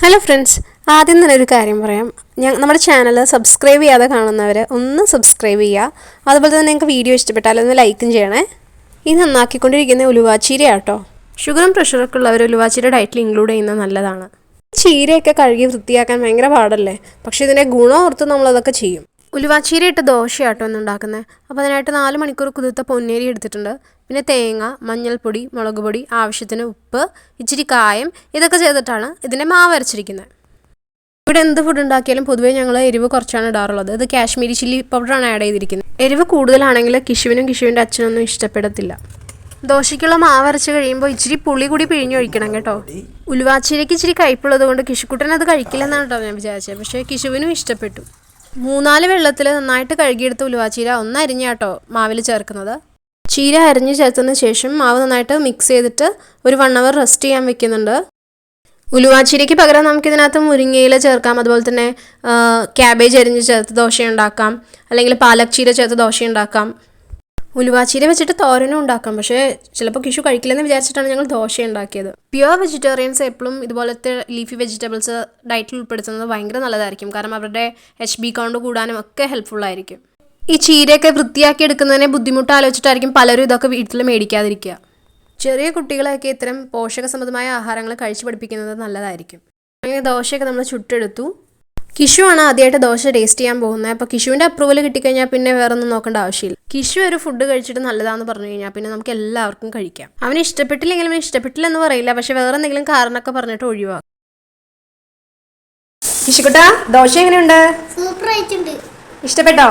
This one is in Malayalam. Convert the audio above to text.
ഹലോ ഫ്രണ്ട്സ്, ആദ്യം തന്നെ ഒരു കാര്യം പറയാം. നമ്മുടെ ചാനൽ സബ്സ്ക്രൈബ് ചെയ്യാതെ കാണുന്നവർ ഒന്ന് സബ്സ്ക്രൈബ് ചെയ്യുക. അതുപോലെ തന്നെ നിങ്ങൾക്ക് വീഡിയോ ഇഷ്ടപ്പെട്ടാൽ ഒന്ന് ലൈക്കും ചെയ്യണേ. ഇത് നന്നാക്കിക്കൊണ്ടിരിക്കുന്ന ഉലുവാച്ചീരയാട്ടോ. ഷുഗറും പ്രഷറൊക്കെ ഉള്ളവർ ഉലുവാച്ചീര ഡയറ്റിൽ ഇൻക്ലൂഡ് ചെയ്യുന്നത് നല്ലതാണ്. ചീരയൊക്കെ കഴുകി വൃത്തിയാക്കാൻ ഭയങ്കര പാടല്ലേ, പക്ഷേ ഇതിൻ്റെ ഗുണം ഓർത്ത് നമ്മളതൊക്കെ ചെയ്യും. ഉലുവാച്ചീര ഇട്ട് ദോശയാട്ടോ എന്നുണ്ടാക്കുന്നത്. അപ്പോൾ അതിനായിട്ട് 4 മണിക്കൂർ കുതിർത്ത പൊന്നേരി എടുത്തിട്ടുണ്ട്. പിന്നെ തേങ്ങ, മഞ്ഞൾപ്പൊടി, മുളക് പൊടി, ആവശ്യത്തിന് ഉപ്പ്, ഇച്ചിരി കായം, ഇതൊക്കെ ചെയ്തിട്ടാണ് ഇതിൻ്റെ മാവ് അരച്ചിരിക്കുന്നത്. ഇവിടെ എന്ത് ഫുഡ് ഉണ്ടാക്കിയാലും പൊതുവേ ഞങ്ങൾ എരിവ് കുറച്ചാണ് ഇടാറുള്ളത്. ഇത് കാശ്മീരി ചില്ലി പൗഡറാണ് ആഡ് ചെയ്തിരിക്കുന്നത്. എരിവ് കൂടുതലാണെങ്കിൽ കിഷുവിൻ്റെ അച്ഛനൊന്നും ഇഷ്ടപ്പെടത്തില്ല. ദോശയ്ക്കുള്ള മാവ് അരച്ച് കഴിയുമ്പോൾ ഇച്ചിരി പുളി കൂടി പിഴിഞ്ഞൊഴിക്കണം കേട്ടോ. ഉലുവാച്ചീരയ്ക്ക് ഇച്ചിരി കയ്പുള്ളത് കൊണ്ട് കിഷുക്കുട്ടൻ അത് കഴിക്കില്ലെന്നാണ് കേട്ടോ ഞാൻ വിചാരിച്ചത്. പക്ഷേ കിഷുവിനും ഇഷ്ടപ്പെട്ടു. 3-4 വെള്ളത്തിൽ നന്നായിട്ട് കഴുകിയെടുത്ത ഉലുവാച്ചീര ഒന്ന് അരിഞ്ഞാട്ടോ മാവിൽ ചേർക്കുന്നത്. ചീര അരിഞ്ഞ് ചേർത്തതിന് ശേഷം മാവ് നന്നായിട്ട് മിക്സ് ചെയ്തിട്ട് ഒരു 1 hour റെസ്റ്റ് ചെയ്യാൻ വെക്കുന്നുണ്ട്. ഉലുവാച്ചീരയ്ക്ക് പകരം നമുക്കിതിനകത്ത് മുരിങ്ങയില ചേർക്കാം. അതുപോലെ തന്നെ ക്യാബേജ് അരിഞ്ഞ് ചേർത്ത് ദോശ ഉണ്ടാക്കാം, അല്ലെങ്കിൽ പാലക് ചീര ചേർത്ത് ദോശ ഉണ്ടാക്കാം. ഉലുവാച്ചീര വെച്ചിട്ട് തോരനും ഉണ്ടാക്കാം. പക്ഷേ ചിലപ്പോൾ കിഷു കഴിക്കില്ലെന്ന് വിചാരിച്ചിട്ടാണ് ഞങ്ങൾ ദോശ ഉണ്ടാക്കിയത്. പ്യുവർ വെജിറ്റേറിയൻസ് എപ്പോഴും ഇതുപോലത്തെ ലീഫി വെജിറ്റബിൾസ് ഡയറ്റിൽ ഉൾപ്പെടുത്തുന്നത് ഭയങ്കര നല്ലതായിരിക്കും. കാരണം അവരുടെ HB കൗണ്ട് കൂടാനും ഒക്കെ ഹെൽപ്ഫുള്ളായിരിക്കും. ഈ ചീരയൊക്കെ വൃത്തിയാക്കി എടുക്കുന്നതിനെ ബുദ്ധിമുട്ട് ആലോചിച്ചിട്ടായിരിക്കും പലരും ഇതൊക്കെ വീട്ടിൽ മേടിക്കാതിരിക്കുക. ചെറിയ കുട്ടികളെയൊക്കെ ഇത്തരം പോഷകസമൃദ്ധമായ ആഹാരങ്ങൾ കഴിച്ചു പഠിപ്പിക്കുന്നത് നല്ലതായിരിക്കും. അങ്ങനെ ദോശയൊക്കെ നമ്മൾ ചുട്ടെടുത്തു. കിഷു ആണ് ആദ്യമായിട്ട് ദോശ ടേസ്റ്റ് ചെയ്യാൻ പോകുന്നത്. അപ്പോൾ കിഷുവിൻ്റെ അപ്രൂവൽ കിട്ടിക്കഴിഞ്ഞാൽ പിന്നെ വേറെ ഒന്നും നോക്കേണ്ട ആവശ്യമില്ല. കിഷു ഒരു ഫുഡ് കഴിച്ചിട്ട് നല്ലതാണെന്ന് പറഞ്ഞു കഴിഞ്ഞാൽ പിന്നെ നമുക്ക് എല്ലാവർക്കും കഴിക്കാം. അവന് ഇഷ്ടപ്പെട്ടില്ലെങ്കിലും ഇഷ്ടപ്പെട്ടില്ലെന്ന് പറയില്ല, പക്ഷെ വേറെ എന്തെങ്കിലും കാരണമൊക്കെ പറഞ്ഞിട്ട് ഒഴിവാക്കും. കിഷുക്കുട്ടാ, ദോശ എങ്ങനെയുണ്ട്? സൂപ്പർ ആയിട്ടുണ്ട്. ഇഷ്ടപ്പെട്ടോ?